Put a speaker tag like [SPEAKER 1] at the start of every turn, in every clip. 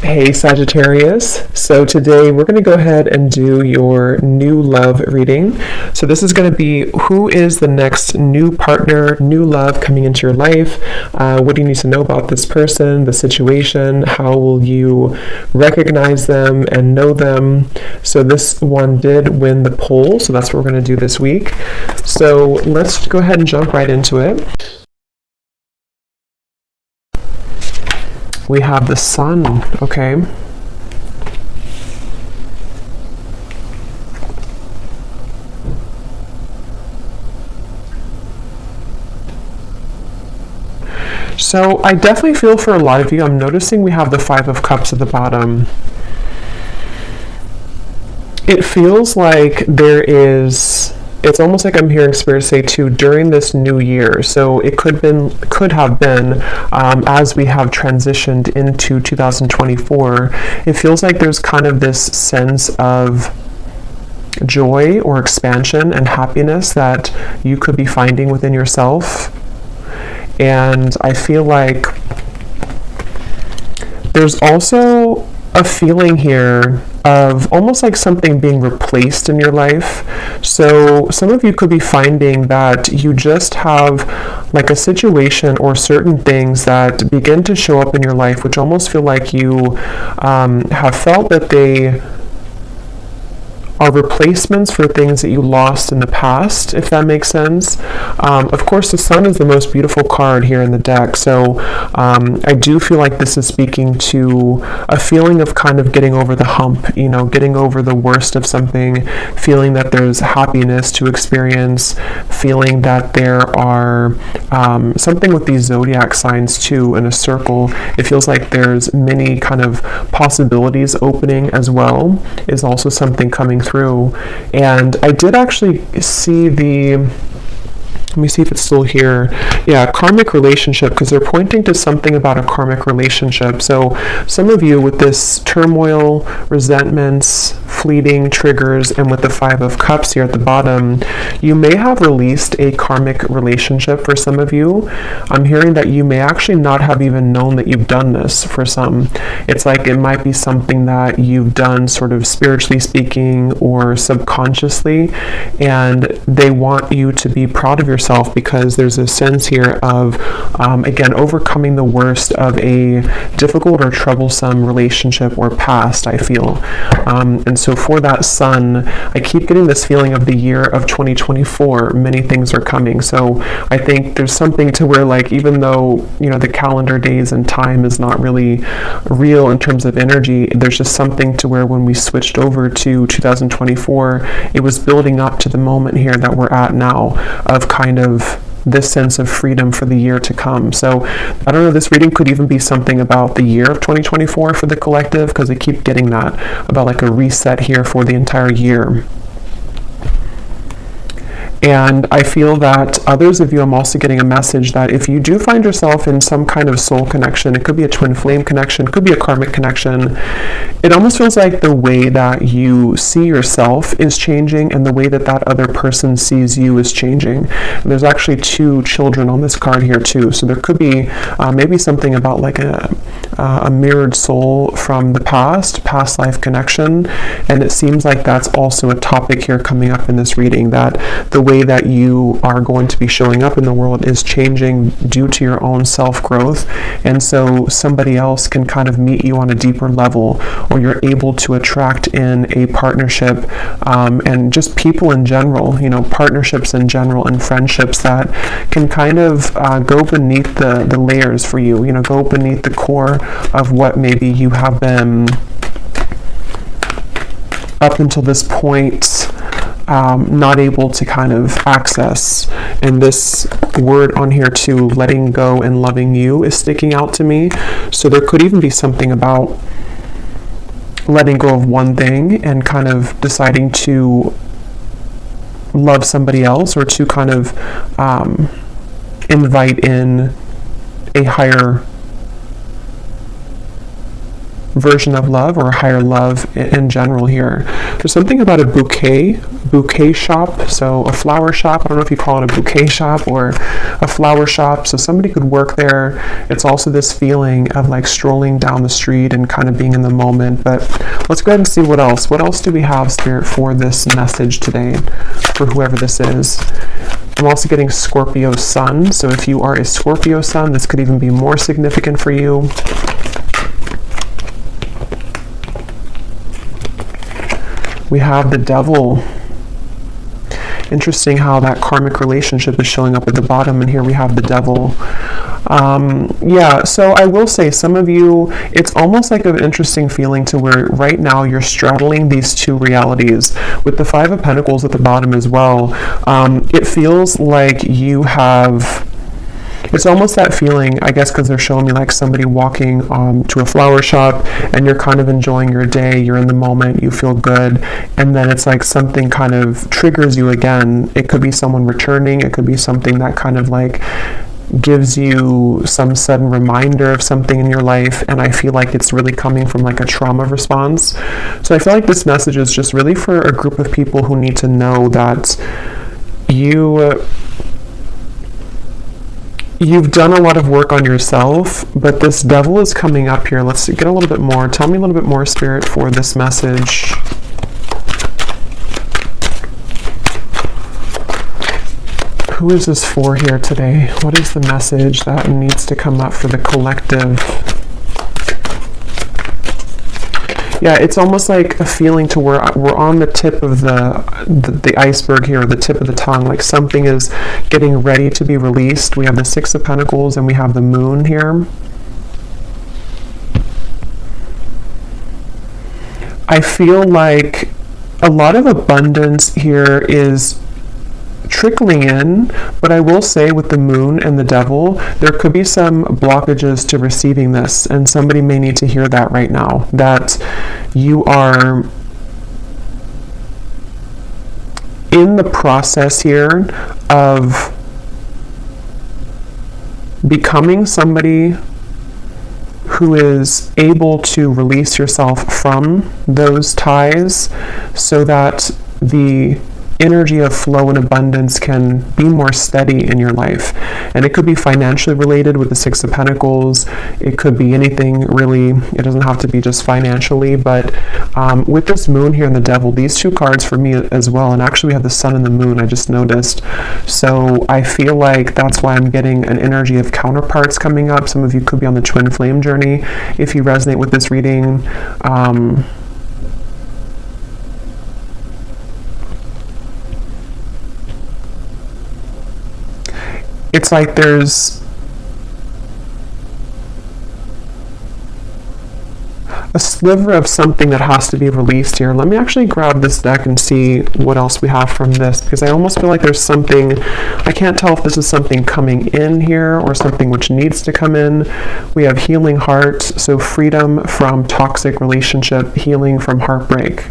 [SPEAKER 1] Hey Sagittarius, so today we're going to go ahead and do your new love reading. So this is going to be who is the next new partner, new love coming into your life. What do you need to know about this person, the situation? How will you recognize them and know them? So this one did win the poll, so that's what we're going to do this week. So let's go ahead and jump right into it. We have the sun, okay? So I definitely feel for a lot of you, I'm noticing we have the Five of Cups at the bottom. It feels like it's almost like I'm hearing Spirit say too, during this new year. So it could have been as we have transitioned into 2024, it feels like there's kind of this sense of joy or expansion and happiness that you could be finding within yourself. And I feel like there's also a feeling here of almost like something being replaced in your life. So some of you could be finding that you just have like a situation or certain things that begin to show up in your life, which almost feel like you have felt that they are replacements for things that you lost in the past, if that makes sense. Of course, the sun is the most beautiful card here in the deck, so I do feel like this is speaking to a feeling of kind of getting over the hump, getting over the worst of something, feeling that there's happiness to experience, feeling that there are something with these zodiac signs too in a circle. It feels like there's many kind of possibilities opening as well, is also something coming through. And I did actually see let me see if it's still here. Yeah, karmic relationship, because they're pointing to something about a karmic relationship. So some of you with this turmoil, resentments, fleeting triggers, and with the Five of Cups here at the bottom, you may have released a karmic relationship for some of you. I'm hearing that you may actually not have even known that you've done this for some. It's like it might be something that you've done sort of spiritually speaking or subconsciously, and they want you to be proud of yourself because there's a sense here of, again, overcoming the worst of a difficult or troublesome relationship or past, I feel. And so for that sun, I keep getting this feeling of the year of 2024. Many things are coming. So I think there's something to where, like, even though, the calendar days and time is not really real in terms of energy, there's just something to where when we switched over to 2024, it was building up to the moment here that we're at now of kind of this sense of freedom for the year to come. So I don't know, this reading could even be something about the year of 2024 for the collective, because I keep getting that about like a reset here for the entire year. And I feel that others of you, I'm also getting a message that if you do find yourself in some kind of soul connection, it could be a twin flame connection, could be a karmic connection, it almost feels like the way that you see yourself is changing and the way that that other person sees you is changing. And there's actually two children on this card here too. So there could be maybe something about like a mirrored soul from the past life connection. And it seems like that's also a topic here coming up in this reading, that the way that you are going to be showing up in the world is changing due to your own self-growth, and so somebody else can kind of meet you on a deeper level, or you're able to attract in a partnership, and just people in general, partnerships in general and friendships that can kind of go beneath the layers for you, go beneath the core of what maybe you have been up until this point not able to kind of access. And this word on here too, letting go and loving you, is sticking out to me. So there could even be something about letting go of one thing and kind of deciding to love somebody else, or to kind of invite in a higher version of love, or a higher love in general here. There's something about a bouquet bouquet shop, so a flower shop. I don't know if you call it a bouquet shop or a flower shop, so somebody could work there. It's also this feeling of like strolling down the street and kind of being in the moment. But let's go ahead and see what else do we have, Spirit, for this message today for whoever this is. I'm also getting Scorpio Sun, so if you are a Scorpio Sun, this could even be more significant for you. We have the Devil. Interesting how that karmic relationship is showing up at the bottom, and here we have the Devil. Yeah, so I will say, some of you, it's almost like an interesting feeling to where right now you're straddling these two realities. With the Five of Pentacles at the bottom as well, it feels like you have... It's almost that feeling, I guess, because they're showing me like somebody walking to a flower shop, and you're kind of enjoying your day, you're in the moment, you feel good, and then it's like something kind of triggers you again. It could be someone returning, it could be something that kind of like gives you some sudden reminder of something in your life, and I feel like it's really coming from like a trauma response. So I feel like this message is just really for a group of people who need to know that you've done a lot of work on yourself, but this Devil is coming up here. Let's get a little bit more. Tell me a little bit more, Spirit, for this message. Who is this for here today? What is the message that needs to come up for the collective? Yeah, it's almost like a feeling to where we're on the tip of the iceberg here, or the tip of the tongue, like something is getting ready to be released. We have the Six of Pentacles and we have the Moon here. I feel like a lot of abundance here is trickling in, but I will say with the Moon and the Devil, there could be some blockages to receiving this, and somebody may need to hear that right now, that you are in the process here of becoming somebody who is able to release yourself from those ties so that the energy of flow and abundance can be more steady in your life. And it could be financially related with the Six of Pentacles. It could be anything really. It doesn't have to be just financially, but with this Moon here and the Devil, these two cards for me as well, and actually we have the Sun and the Moon, I just noticed. So I feel like that's why I'm getting an energy of counterparts coming up. Some of you could be on the twin flame journey if you resonate with this reading. It's like there's a sliver of something that has to be released here. Let me actually grab this deck and see what else we have from this, because I almost feel like there's something, I can't tell if this is something coming in here or something which needs to come in. We have Healing Heart, so freedom from toxic relationship, healing from heartbreak.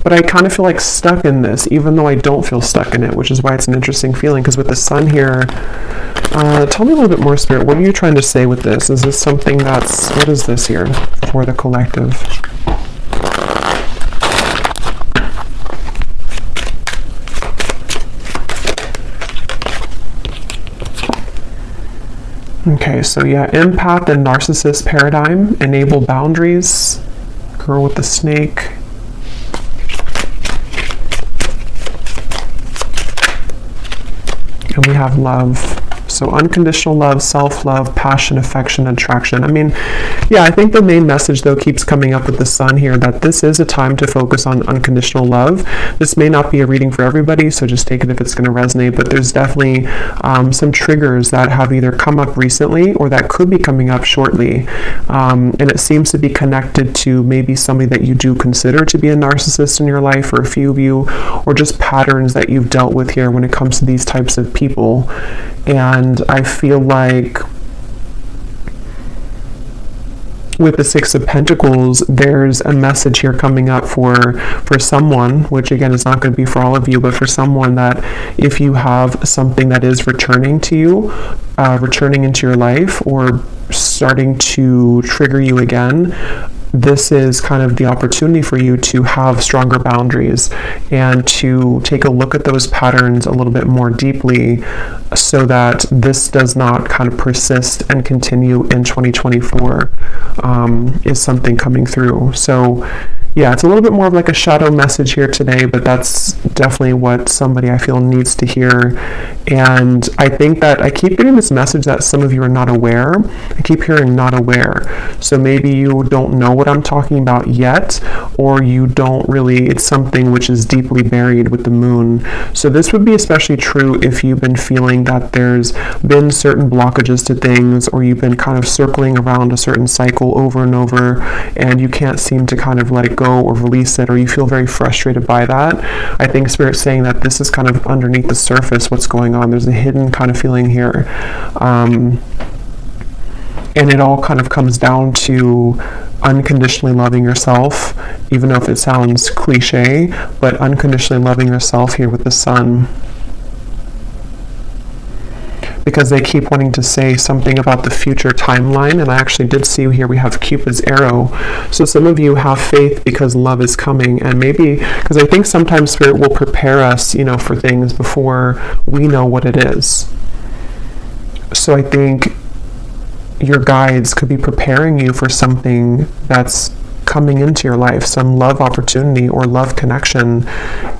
[SPEAKER 1] But I kind of feel like stuck in this, even though I don't feel stuck in it, which is why it's an interesting feeling, because with the Sun here, tell me a little bit more, Spirit. What are you trying to say with this? Is this something that's, what is this here for the collective? Okay, so yeah, empath and narcissist paradigm, enable boundaries, girl with the snake. And we have love. So unconditional love, self-love, passion, affection, attraction. I mean, yeah, I think the main message, though, keeps coming up with the Sun here, that this is a time to focus on unconditional love. This may not be a reading for everybody, so just take it if it's going to resonate, but there's definitely some triggers that have either come up recently or that could be coming up shortly. And it seems to be connected to maybe somebody that you do consider to be a narcissist in your life, or a few of you, or just patterns that you've dealt with here when it comes to these types of people. And I feel like with the Six of Pentacles, there's a message here coming up for someone, which again is not going to be for all of you, but for someone, that if you have something that is returning to you, returning into your life, or starting to trigger you again, this is kind of the opportunity for you to have stronger boundaries and to take a look at those patterns a little bit more deeply so that this does not kind of persist and continue in 2024, is something coming through. So yeah, it's a little bit more of like a shadow message here today, but that's definitely what somebody I feel needs to hear. And I think that I keep getting this message that some of you are not aware. I keep hearing not aware. So maybe you don't know what I'm talking about yet, or you don't really, it's something which is deeply buried with the moon. So this would be especially true if you've been feeling that there's been certain blockages to things, or you've been kind of circling around a certain cycle over and over, and you can't seem to kind of let it go or release it, or you feel very frustrated by that. I think Spirit's saying that this is kind of underneath the surface what's going on. There's a hidden kind of feeling here. And it all kind of comes down to unconditionally loving yourself, even though if it sounds cliche, but unconditionally loving yourself here with the sun. Because they keep wanting to say something about the future timeline, and I actually did see here we have Cupid's arrow. So some of you have faith because love is coming, and maybe because I think sometimes Spirit will prepare us, for things before we know what it is. So I think your guides could be preparing you for something that's coming into your life, some love opportunity or love connection.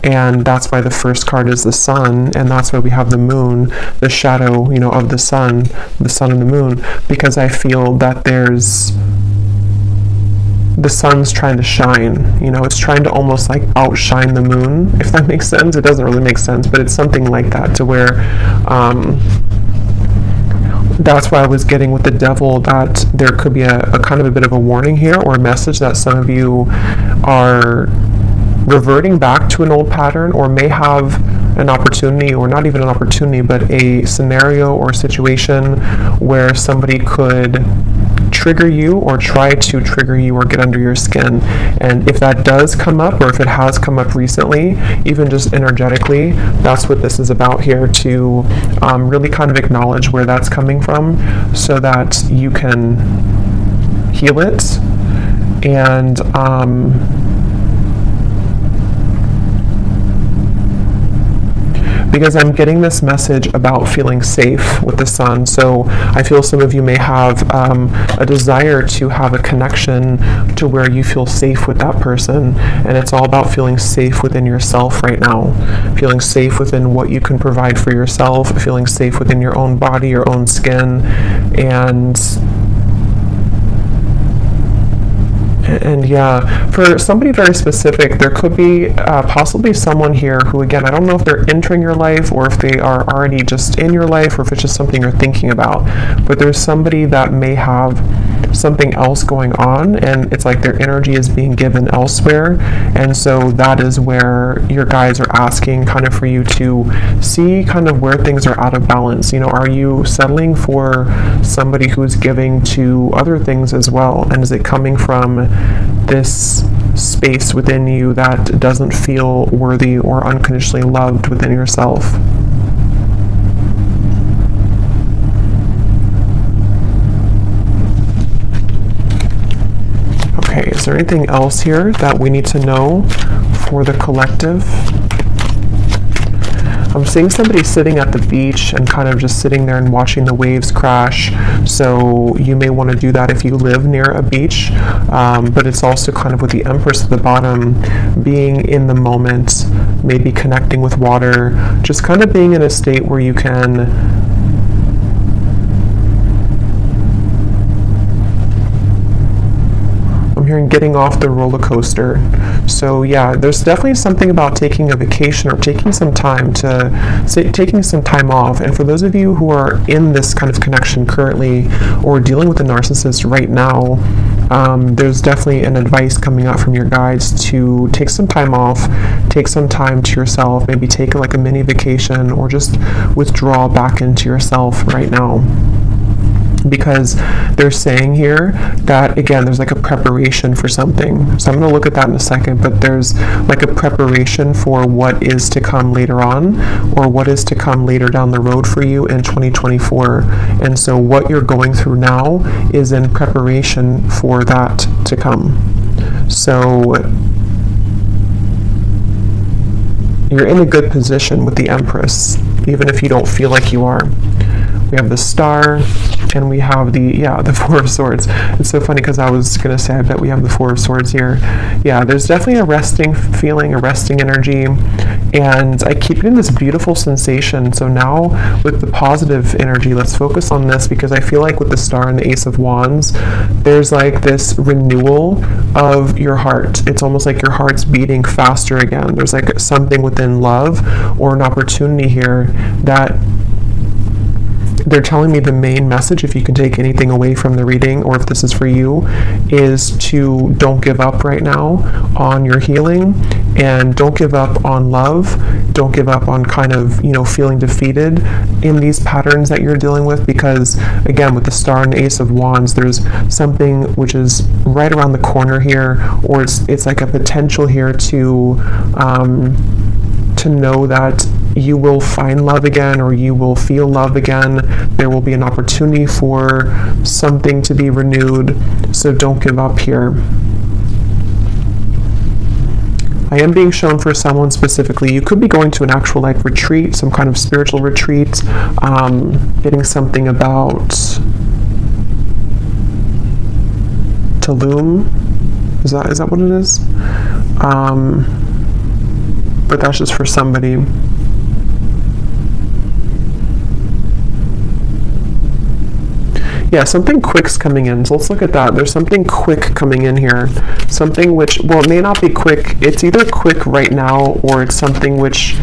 [SPEAKER 1] And that's why the first card is the sun, and that's why we have the moon, the shadow, of the sun and the moon, because I feel that the sun's trying to shine, it's trying to almost like outshine the moon, if that makes sense. It doesn't really make sense, but it's something like that, to where that's why I was getting with the devil that there could be a kind of a bit of a warning here, or a message that some of you are reverting back to an old pattern, or may have an opportunity, or not even an opportunity, but a scenario or situation where somebody could trigger you or try to trigger you or get under your skin. And if that does come up, or if it has come up recently, even just energetically, that's what this is about here, to really kind of acknowledge where that's coming from so that you can heal it. And because I'm getting this message about feeling safe with the sun. So I feel some of you may have a desire to have a connection to where you feel safe with that person. And it's all about feeling safe within yourself right now. Feeling safe within what you can provide for yourself, feeling safe within your own body, your own skin. And yeah, for somebody very specific, there could be possibly someone here who, again, I don't know if they're entering your life or if they are already just in your life, or if it's just something you're thinking about, but there's somebody that may have something else going on, and it's like their energy is being given elsewhere. And so that is where your guides are asking kind of for you to see kind of where things are out of balance. Are you settling for somebody who is giving to other things as well? And is it coming from this space within you that doesn't feel worthy or unconditionally loved within yourself? Okay, is there anything else here that we need to know for the collective? I'm seeing somebody sitting at the beach and kind of just sitting there and watching the waves crash. So you may want to do that if you live near a beach. But it's also kind of with the Empress at the bottom, being in the moment, maybe connecting with water, just kind of being in a state where you can hearing getting off the roller coaster. So yeah, there's definitely something about taking a vacation or taking some time off. And for those of you who are in this kind of connection currently, or dealing with a narcissist right now, there's definitely an advice coming out from your guides to take some time off, take some time to yourself, maybe take like a mini vacation, or just withdraw back into yourself right now. because they're saying here that, again, there's like a preparation for something. So I'm going to look at that in a second, but there's like a preparation for what is to come later on, or what is to come later down the road for you in 2024. And so what you're going through now is in preparation for that to come. So you're in a good position with the Empress, even if you don't feel like you are. We have the Star, and we have the Four of Swords. It's so funny because I was going to say, I bet we have the Four of Swords here. Yeah, there's definitely a resting feeling, a resting energy, and I keep getting this beautiful sensation. So now with the positive energy, let's focus on this, because I feel like with the Star and the Ace of Wands, there's like this renewal of your heart. It's almost like your heart's beating faster again. There's like something within love or an opportunity here that they're telling me the main message, if you can take anything away from the reading, or if this is for you, is to don't give up right now on your healing, and don't give up on love. Don't give up on kind of, feeling defeated in these patterns that you're dealing with, because again, with the Star and Ace of Wands, there's something which is right around the corner here, or it's like a potential here to know that you will find love again, or you will feel love again. There will be an opportunity for something to be renewed, so don't give up here. I am being shown for someone specifically. You could be going to an actual retreat, some kind of spiritual retreat, getting something about Tulum. Is that what it is? But that's just for somebody. Yeah, something quick's coming in. So let's look at that. There's something quick coming in here. Something which, well, it may not be quick. It's either quick right now, or it's something which,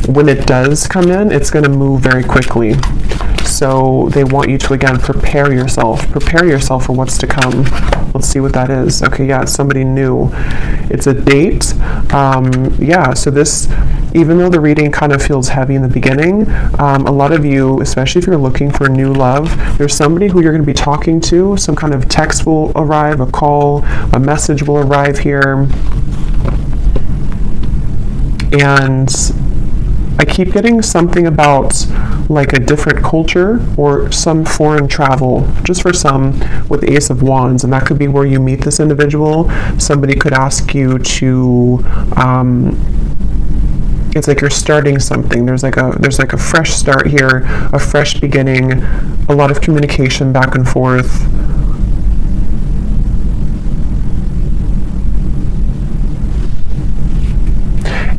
[SPEAKER 1] when it does come in, it's going to move very quickly. So they want you to, again, prepare yourself. Prepare yourself for what's to come. Let's see what that is. Okay, yeah, it's somebody new. It's a date. Yeah, so this, even though the reading kind of feels heavy in the beginning, a lot of you, especially if you're looking for new love, there's somebody who you're going to be talking to. Some kind of text will arrive, a call, a message will arrive here. And I keep getting something about like a different culture or some foreign travel, just for some, with the Ace of Wands, and that could be where you meet this individual. Somebody could ask you to, it's like you're starting something. There's like a fresh start here, a fresh beginning, a lot of communication back and forth.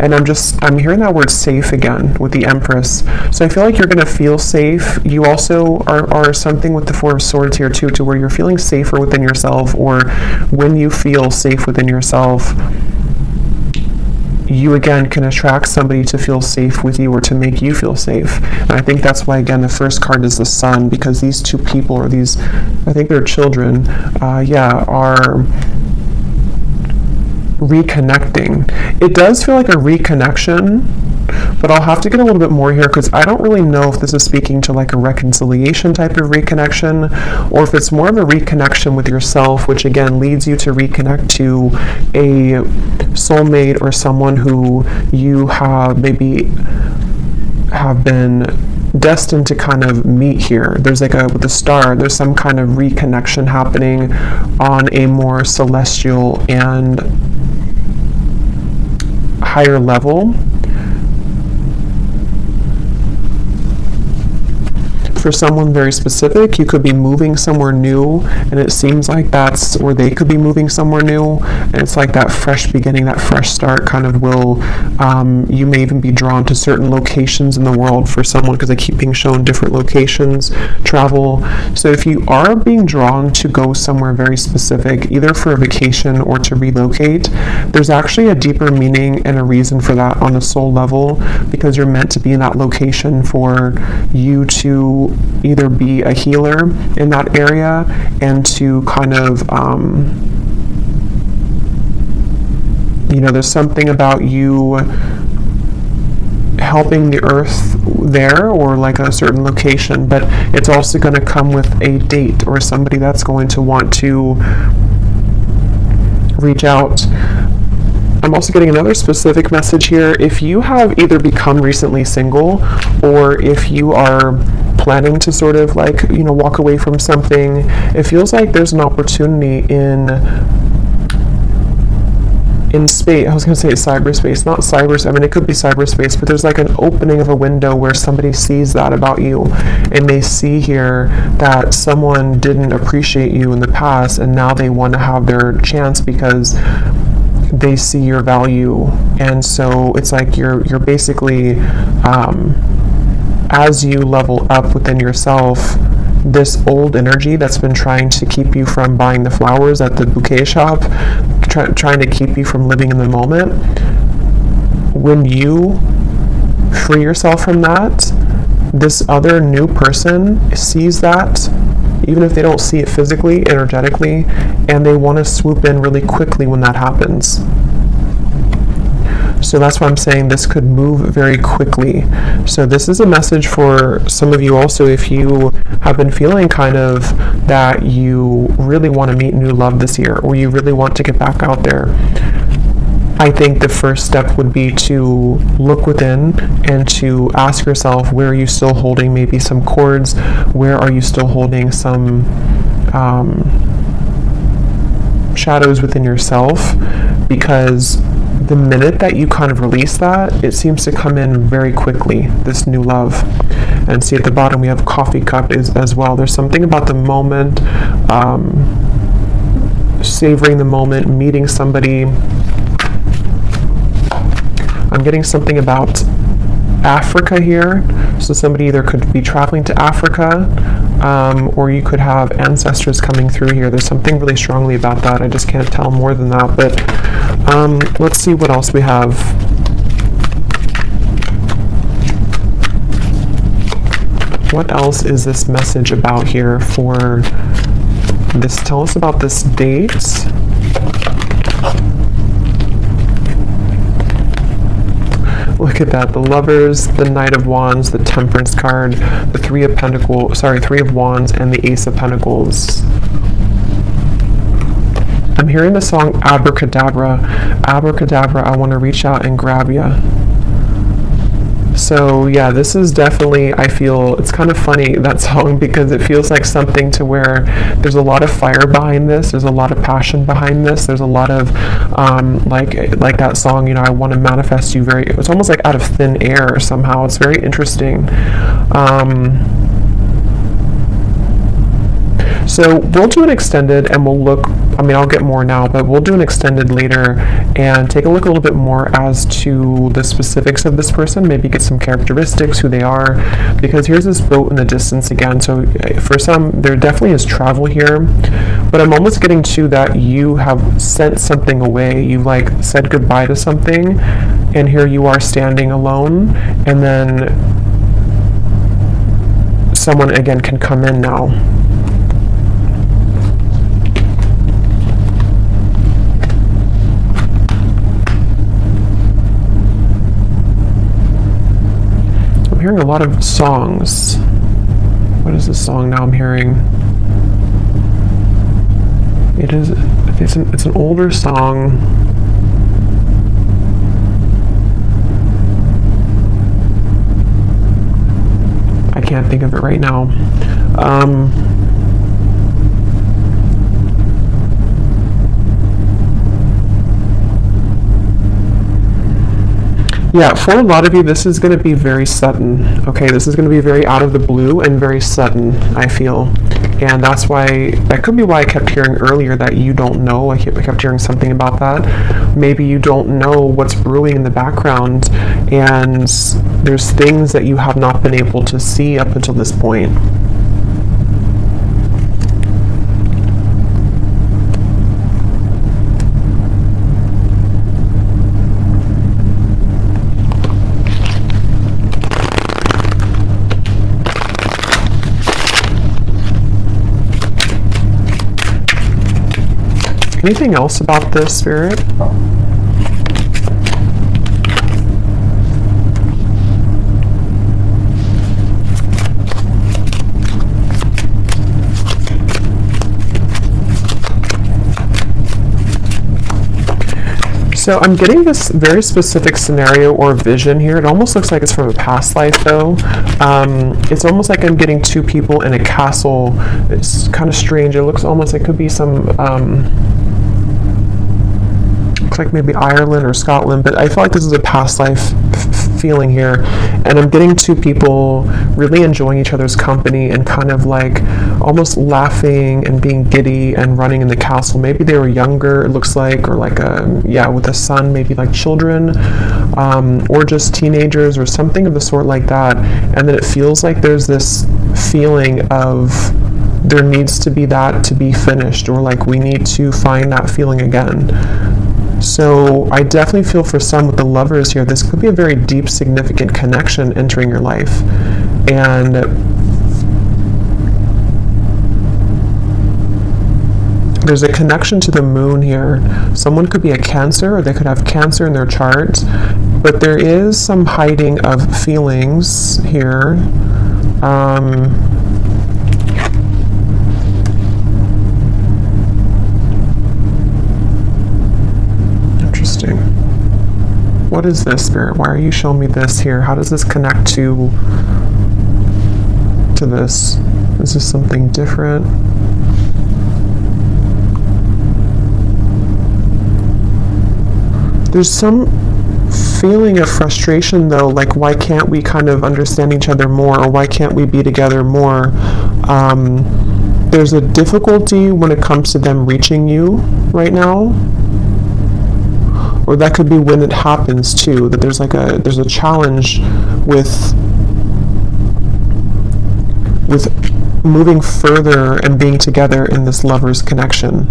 [SPEAKER 1] And I'm hearing that word safe again with the Empress. So I feel like you're going to feel safe. You also are something with the Four of Swords here too, to where you're feeling safer within yourself, or when you feel safe within yourself, you again can attract somebody to feel safe with you, or to make you feel safe. And I think that's why, again, the first card is the Sun, because these two people, or these, I think they're children, are reconnecting. It does feel like a reconnection, but I'll have to get a little bit more here, because I don't really know if this is speaking to like a reconciliation type of reconnection, or if it's more of a reconnection with yourself, which again leads you to reconnect to a soulmate, or someone who you have maybe have been destined to kind of meet here. There's like with the Star, there's some kind of reconnection happening on a more celestial and higher level. For someone very specific, you could be moving somewhere new, and it seems like that's, or they could be moving somewhere new, and it's like that fresh beginning, that fresh start kind of will, you may even be drawn to certain locations in the world for someone, because I keep being shown different locations, travel. So if you are being drawn to go somewhere very specific, either for a vacation or to relocate, there's actually a deeper meaning and a reason for that on a soul level, because you're meant to be in that location for you to either be a healer in that area, and to kind of, there's something about you helping the earth there, or like a certain location, but it's also going to come with a date or somebody that's going to want to reach out. I'm also getting another specific message here. If you have either become recently single, or if you are planning to sort of like, walk away from something, it feels like there's an opportunity in space. I was going to say cyberspace, not cyberspace. I mean, it could be cyberspace, but there's like an opening of a window where somebody sees that about you, and they see here that someone didn't appreciate you in the past, and now they want to have their chance because they see your value. And so it's like you're basically, as you level up within yourself, this old energy that's been trying to keep you from buying the flowers at the bouquet shop, trying to keep you from living in the moment, when you free yourself from that, this other new person sees that, even if they don't see it physically, energetically, and they want to swoop in really quickly when that happens. So that's why I'm saying this could move very quickly. So this is a message for some of you also, if you have been feeling kind of that you really want to meet new love this year, or you really want to get back out there. I think the first step would be to look within and to ask yourself, where are you still holding maybe some cords? Where are you still holding some shadows within yourself? Because the minute that you kind of release that, it seems to come in very quickly, this new love. And see at the bottom we have coffee cup as well. There's something about the moment, savoring the moment, meeting somebody. I'm getting something about Africa here. So somebody either could be traveling to Africa, or you could have ancestors coming through here. There's something really strongly about that. I just can't tell more than that. But let's see what else we have. What else is this message about here for this? Tell us about this date. Look at that, the Lovers, the Knight of Wands, the Temperance card, the Three of Wands, and the Ace of Pentacles. I'm hearing the song Abracadabra. Abracadabra, I want to reach out and grab ya. So yeah, this is definitely, I feel, it's kind of funny, that song, because it feels like something to where there's a lot of fire behind this, there's a lot of passion behind this, there's a lot of, like that song, I want to manifest you it's almost like out of thin air somehow. It's very interesting. So we'll do an extended, and we'll look, I'll get more now, but we'll do an extended later and take a look a little bit more as to the specifics of this person, maybe get some characteristics, who they are, because here's this boat in the distance again. So for some, there definitely is travel here, but I'm almost getting to that you have sent something away. You've like said goodbye to something, and here you are standing alone, and then someone again can come in now. I'm hearing a lot of songs. What is this song now I'm hearing? It's an older song. I can't think of it right now. Yeah, for a lot of you, this is going to be very sudden. Okay, this is going to be very out of the blue and very sudden, I feel. And that could be why I kept hearing earlier that you don't know. I kept hearing something about that. Maybe you don't know what's brewing in the background, and there's things that you have not been able to see up until this point. Anything else about this, Spirit? So I'm getting this very specific scenario or vision here. It almost looks like it's from a past life, though. It's almost like I'm getting two people in a castle. It's kind of strange. It looks almost like it could be some, looks like maybe Ireland or Scotland, but I feel like this is a past life feeling here. And I'm getting two people really enjoying each other's company and kind of like almost laughing and being giddy and running in the castle. Maybe they were younger, it looks like, or like with a son, maybe like children, or just teenagers or something of the sort like that. And then it feels like there's this feeling of there needs to be that to be finished, or like we need to find that feeling again. So I definitely feel for some with the Lovers here, this could be a very deep, significant connection entering your life. And there's a connection to the moon here. Someone could be a Cancer, or they could have Cancer in their chart, but there is some hiding of feelings here. What is this, Spirit? Why are you showing me this here? How does this connect to this? Is this something different? There's some feeling of frustration, though, like why can't we kind of understand each other more, or why can't we be together more? There's a difficulty when it comes to them reaching you right now. Or that could be when it happens too, that there's a challenge with moving further and being together in this Lovers connection.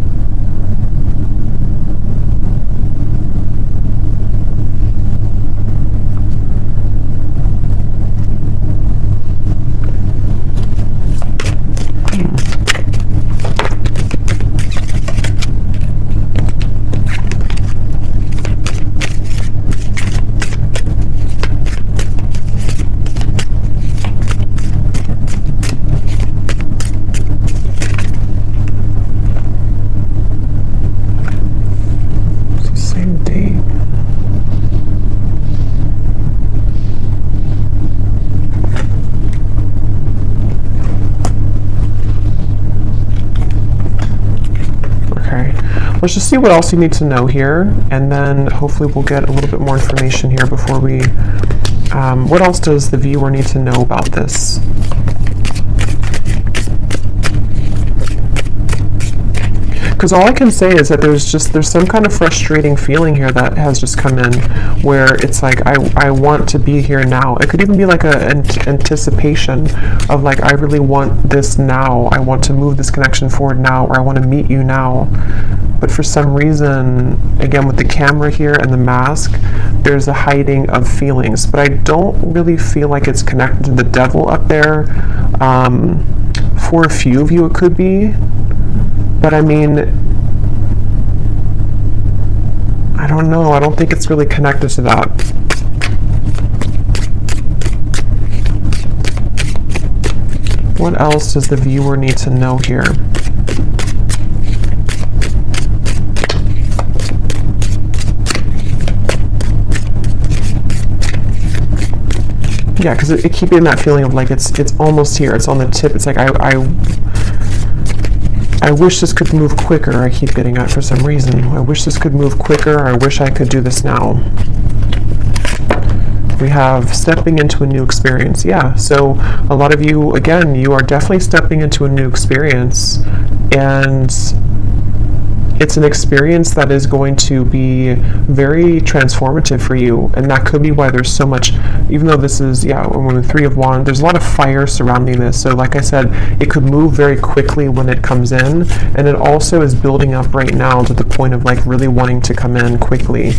[SPEAKER 1] Let's just see what else you need to know here, and then hopefully we'll get a little bit more information here before we... what else does the viewer need to know about this? Because all I can say is that there's some kind of frustrating feeling here that has just come in, where it's like I want to be here now. It could even be like an anticipation of like, I really want this now. I want to move this connection forward now, or I want to meet you now. But for some reason, again with the camera here and the mask, there's a hiding of feelings. But I don't really feel like it's connected to the devil up there. For a few of you it could be. But I mean, I don't know. I don't think it's really connected to that. What else does the viewer need to know here? Yeah, because it keeps getting that feeling of like it's almost here. It's on the tip. It's like I wish this could move quicker. I keep getting that for some reason. I wish this could move quicker. I wish I could do this now. We have stepping into a new experience. Yeah, so a lot of you, again, you are definitely stepping into a new experience, and it's an experience that is going to be very transformative for you, and that could be why there's so much, even though this is, when the Three of Wands, there's a lot of fire surrounding this. So like I said, it could move very quickly when it comes in, and it also is building up right now to the point of like really wanting to come in quickly.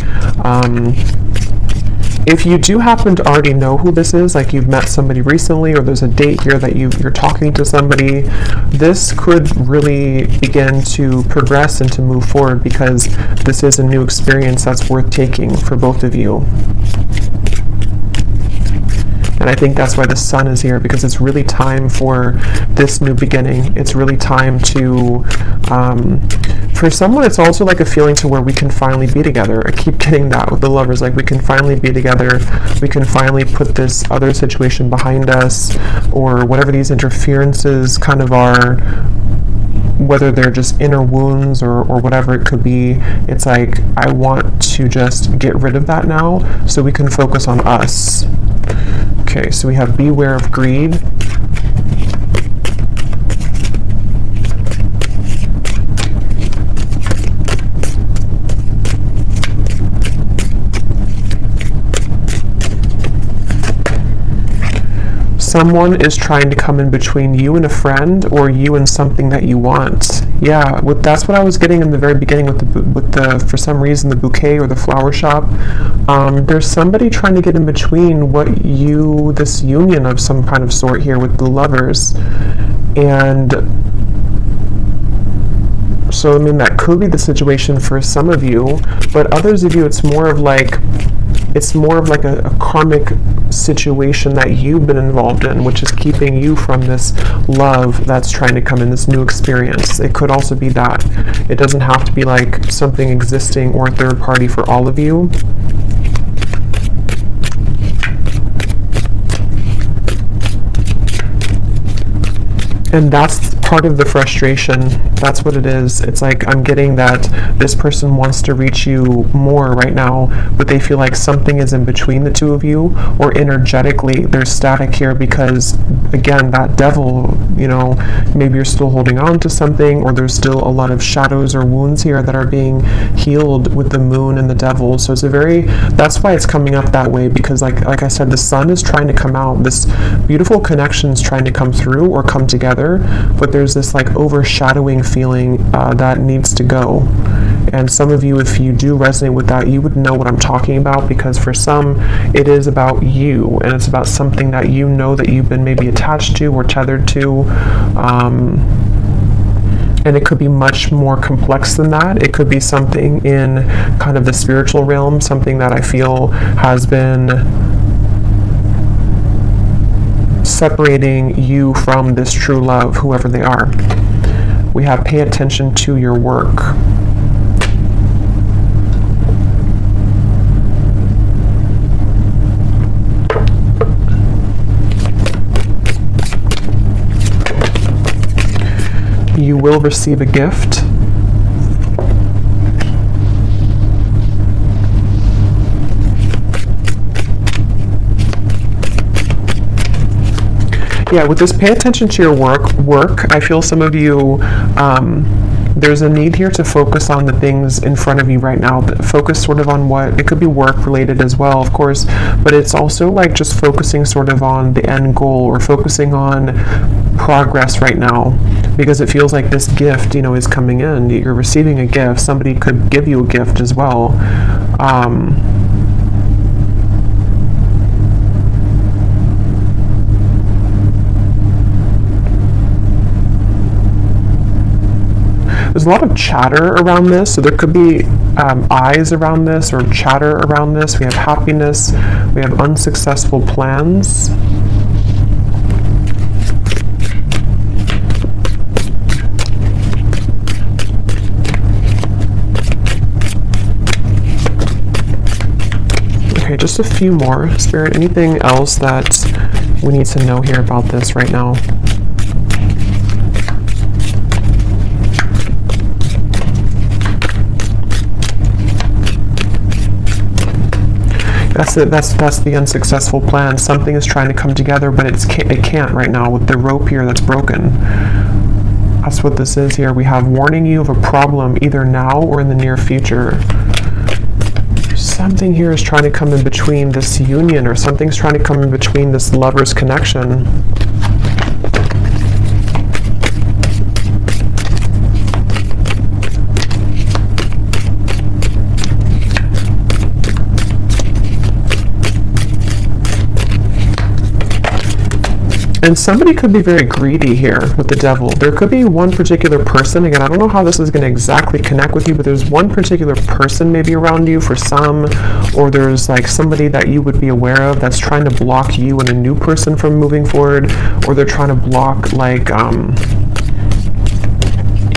[SPEAKER 1] If you do happen to already know who this is, like you've met somebody recently, or there's a date here that you're talking to somebody, this could really begin to progress and to move forward, because this is a new experience that's worth taking for both of you. And I think that's why the Sun is here, because it's really time for this new beginning. It's really time to, For someone, it's also like a feeling to where we can finally be together. I keep getting that with the Lovers, like we can finally be together, we can finally put this other situation behind us, or whatever these interferences kind of are, whether they're just inner wounds or whatever it could be. It's like, I want to just get rid of that now so we can focus on us. Okay, so we have beware of greed. Someone is trying to come in between you and a friend, or you and something that you want. Yeah, that's what I was getting in the very beginning with the for some reason, the bouquet or the flower shop. There's somebody trying to get in between this union of some kind of sort here with the Lovers. And so, I mean, that could be the situation for some of you, but others of you, it's more of like a karmic situation that you've been involved in, which is keeping you from this love that's trying to come in, this new experience. It could also be that. It doesn't have to be like something existing or a third party for all of you. And that's part of the frustration. That's what it is. It's like, I'm getting that this person wants to reach you more right now, but they feel like something is in between the two of you, or energetically there's static here because, again, that devil, maybe you're still holding on to something, or there's still a lot of shadows or wounds here that are being healed with the moon and the devil. So that's why it's coming up that way, because like I said, the sun is trying to come out. This beautiful connection is trying to come through or come together, but there's this like overshadowing feeling that needs to go. And some of you, if you do resonate with that, you would know what I'm talking about, because for some it is about you, and it's about something that that you've been maybe attached to or tethered to, and it could be much more complex than that. It could be something in kind of the spiritual realm, something that I feel has been separating you from this true love, whoever they are. We have pay attention to your work. You will receive a gift. Yeah, with this, pay attention to your work. I feel some of you, there's a need here to focus on the things in front of you right now. Focus sort of on it could be work related as well, of course, but it's also like just focusing sort of on the end goal, or focusing on progress right now, because it feels like this gift, is coming in. You're receiving a gift. Somebody could give you a gift as well. There's a lot of chatter around this, so there could be eyes around this, or chatter around this. We have happiness, we have unsuccessful plans. Okay, just a few more. Spirit, anything else that we need to know here about this right now? That's the unsuccessful plan. Something is trying to come together, but it can't right now with the rope here that's broken. That's what this is here. We have warning you of a problem either now or in the near future. Something here is trying to come in between this union, or something's trying to come in between this lover's connection. And somebody could be very greedy here with the devil. There could be one particular person. Again, I don't know how this is going to exactly connect with you, but there's one particular person maybe around you for some, or there's like somebody that you would be aware of that's trying to block you and a new person from moving forward, or they're trying to block like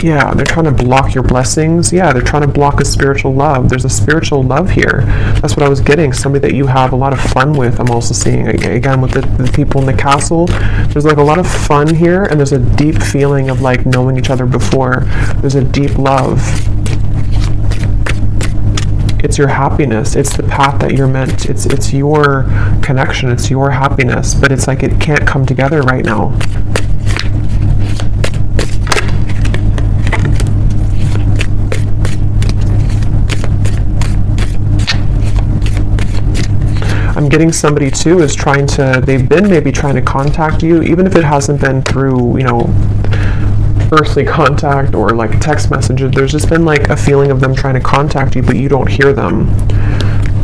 [SPEAKER 1] Yeah, they're trying to block your blessings. Yeah, they're trying to block a spiritual love. There's a spiritual love here. That's what I was getting. Somebody that you have a lot of fun with. I'm also seeing, again, with the people in the castle. There's like a lot of fun here, and there's a deep feeling of like knowing each other before. There's a deep love. It's your happiness. It's the path that you're meant. It's your connection. It's your happiness. But it's like it can't come together right now. I'm getting somebody too is trying to, they've been maybe trying to contact you, even if it hasn't been through, you know, earthly contact or like text messages. There's just been like a feeling of them trying to contact you, but you don't hear them.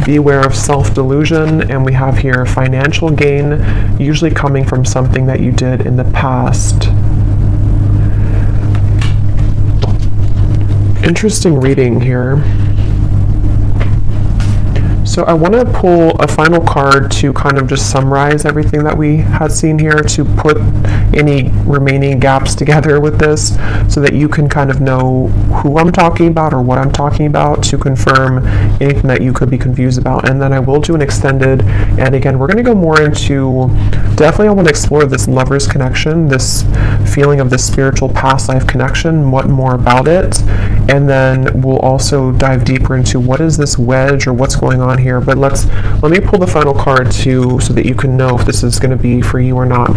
[SPEAKER 1] Beware of self-delusion, and we have here financial gain, usually coming from something that you did in the past. Interesting reading here. So I want to pull a final card to kind of just summarize everything that we had seen here, to put any remaining gaps together with this so that you can kind of know who I'm talking about or what I'm talking about, to confirm anything that you could be confused about. And then I will do an extended, and again, we're going to go more into, definitely I want to explore this lover's connection, this feeling of the spiritual past life connection, what more about it, and then we'll also dive deeper into what is this wedge or what's going on here. But let me pull the final card too, so that you can know if this is going to be for you or not.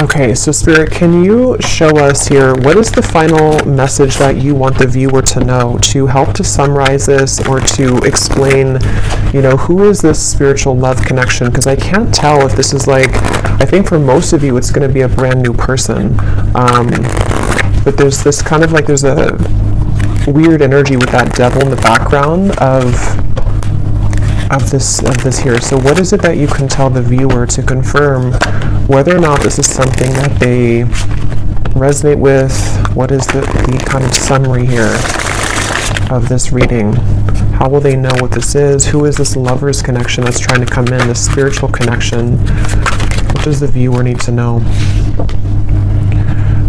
[SPEAKER 1] Okay, so Spirit, can you show us here, what is the final message that you want the viewer to know, to help to summarize this or to explain, you know, who is this spiritual love connection? Because I can't tell if this is like, I think for most of you it's going to be a brand new person. But there's this kind of like, there's a weird energy with that devil in the background of this here. So what is it that you can tell the viewer to confirm whether or not this is something that they resonate with? What is the kind of summary here of this reading? How will they know what this is? Who is this lover's connection that's trying to come in, this spiritual connection? What does the viewer need to know?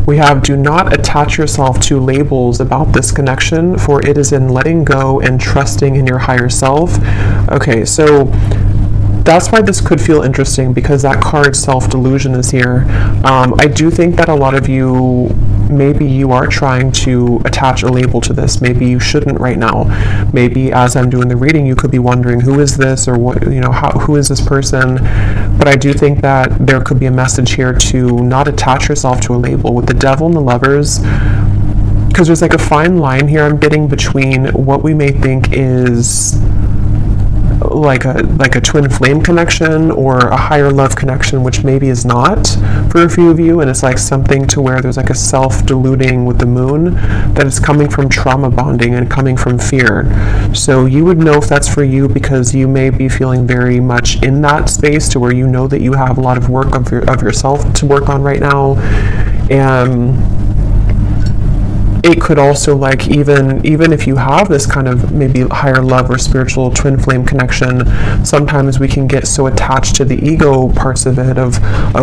[SPEAKER 1] We have, do not attach yourself to labels about this connection, for it is in letting go and trusting in your higher self. Okay, so that's why this could feel interesting, because that card self-delusion is here. I do think that a lot of you, maybe you are trying to attach a label to this. Maybe you shouldn't right now. Maybe as I'm doing the reading, you could be wondering, who is this, or what, you know, who is this person? But I do think that there could be a message here to not attach yourself to a label. With the devil and the lovers, because there's like a fine line here I'm getting between what we may think is like a twin flame connection or a higher love connection, which maybe is not for a few of you, and it's like something to where there's like a self-deluding with the moon, that is coming from trauma bonding and coming from fear. So you would know if that's for you, because you may be feeling very much in that space to where you know that you have a lot of work of yourself to work on right now. And it could also, like, even if you have this kind of maybe higher love or spiritual twin flame connection, sometimes we can get so attached to the ego parts of it, of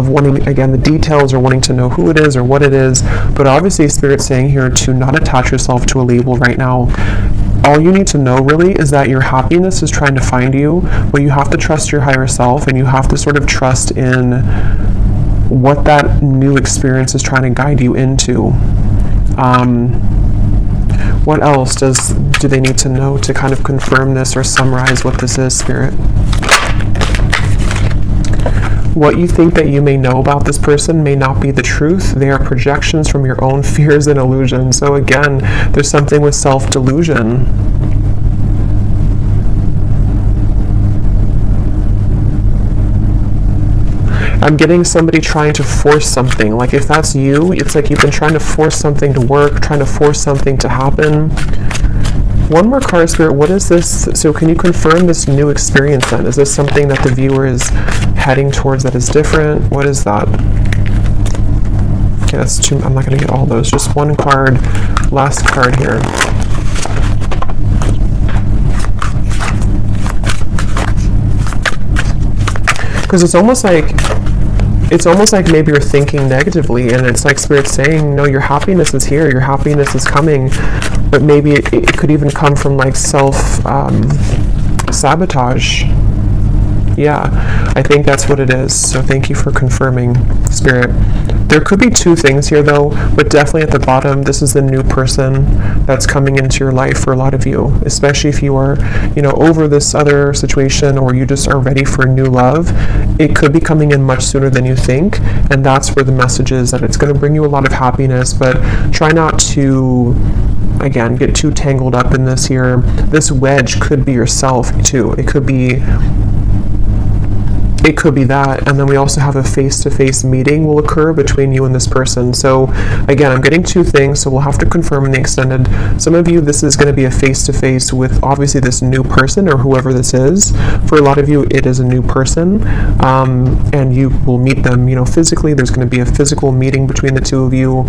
[SPEAKER 1] wanting, again, the details, or wanting to know who it is or what it is. But obviously Spirit's saying here to not attach yourself to a label right now. All you need to know really is that your happiness is trying to find you, but you have to trust your higher self, and you have to sort of trust in what that new experience is trying to guide you into. What else do they need to know to kind of confirm this or summarize what this is, Spirit? What you think that you may know about this person may not be the truth. They are projections from your own fears and illusions. So again, there's something with self-delusion. I'm getting somebody trying to force something. Like if that's you, it's like you've been trying to force something to work, trying to force something to happen. One more card, Spirit. What is this? So can you confirm this new experience then? Is this something that the viewer is heading towards that is different? What is that? Okay, that's two. I'm not going to get all those. Just one card. Last card here. Because it's almost like it's almost like maybe you're thinking negatively, and it's like Spirit's saying, no, your happiness is here, your happiness is coming, but maybe it could even come from like sabotage. Yeah, I think that's what it is. So thank you for confirming, Spirit. There could be two things here though, but definitely at the bottom, this is the new person that's coming into your life for a lot of you, especially if you are, over this other situation, or you just are ready for new love. It could be coming in much sooner than you think, and that's where the message is, that it's going to bring you a lot of happiness, but try not to, again, get too tangled up in this here. This wedge could be yourself too. It could be that, and then we also have a face-to-face meeting will occur between you and this person. So again, I'm getting two things, so we'll have to confirm in the extended. Some of you, this is going to be a face-to-face with obviously this new person or whoever this is. For a lot of you, it is a new person, and you will meet them, physically. There's going to be a physical meeting between the two of you.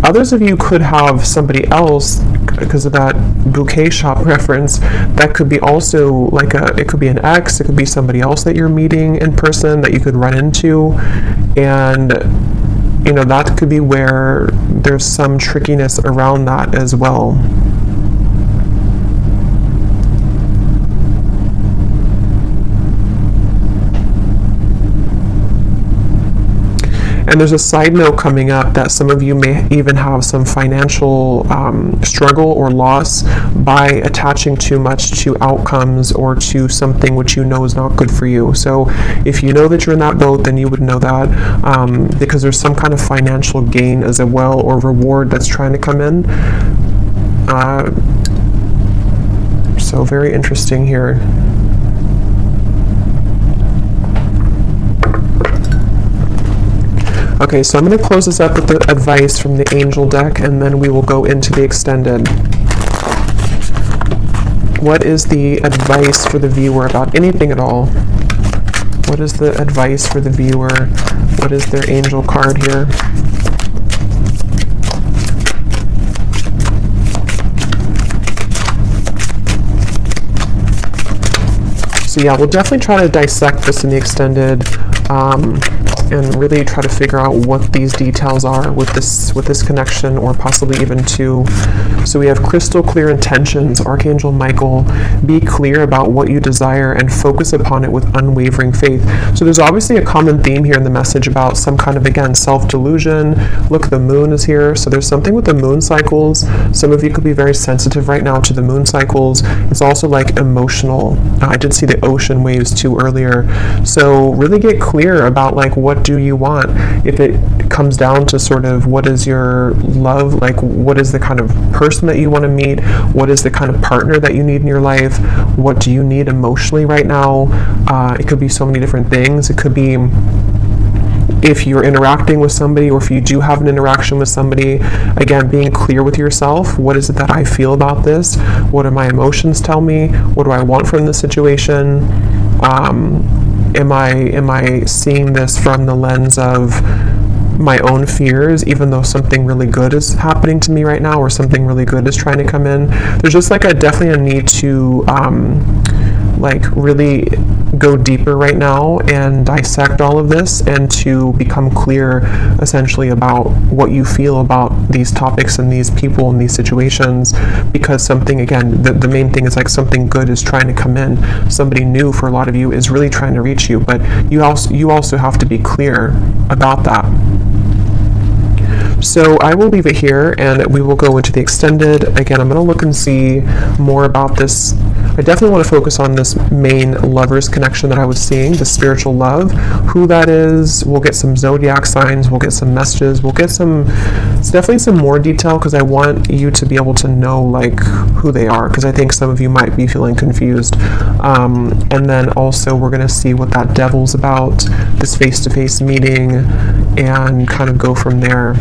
[SPEAKER 1] Others of you could have somebody else, because of that bouquet shop reference, that could be also like it could be an ex, it could be somebody else that you're meeting in person that you could run into, and that could be where there's some trickiness around that as well. And there's a side note coming up that some of you may even have some financial struggle or loss by attaching too much to outcomes or to something which you know is not good for you. So if you know that you're in that boat, then you would know that, because there's some kind of financial gain as well, or reward that's trying to come in. So very interesting here. Okay, so I'm going to close this up with the advice from the angel deck, and then we will go into the extended. What is the advice for the viewer about anything at all? What is the advice for the viewer? What is their angel card here? So yeah, we'll definitely try to dissect this in the extended, and really try to figure out what these details are with this connection, or possibly even two. So we have crystal clear intentions, Archangel Michael. Be clear about what you desire and focus upon it with unwavering faith. So there's obviously a common theme here in the message about some kind of, again, self-delusion. Look, the moon is here, so there's something with the moon cycles. Some of you could be very sensitive right now to the moon cycles. It's also like emotional. I did see the ocean waves too earlier. So really get clear about like, what do you want? If it comes down to sort of what is your love, like what is the kind of person that you want to meet, what is the kind of partner that you need in your life, what do you need emotionally right now? It could be so many different things. It could be if you're interacting with somebody, or if you do have an interaction with somebody, again, being clear with yourself. What is it that I feel about this? What do my emotions tell me? What do I want from this situation? Am I seeing this from the lens of my own fears, even though something really good is happening to me right now, or something really good is trying to come in? There's just like definitely a need to like really go deeper right now and dissect all of this, and to become clear essentially about what you feel about these topics and these people and these situations, because something, again, the main thing is like something good is trying to come in. Somebody new for a lot of you is really trying to reach you, but you also have to be clear about that. So I will leave it here, and we will go into the extended. Again, I'm going to look and see more about this. I definitely want to focus on this main lovers connection that I was seeing, the spiritual love, who that is. We'll get some zodiac signs, we'll get some messages, we'll get it's definitely some more detail, because I want you to be able to know like who they are, because I think some of you might be feeling confused. And then also we're going to see what that devil's about, this face-to-face meeting, and kind of go from there.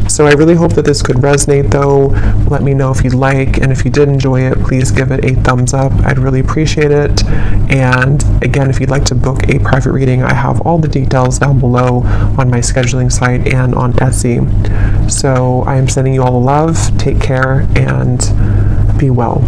[SPEAKER 1] So I really hope that this could resonate, though. Let me know if you like, and if you did enjoy it, please give it a thumbs up. I'd really appreciate it. And again, if you'd like to book a private reading, I have all the details down below on my scheduling site and on Etsy. So I am sending you all the love. Take care and be well.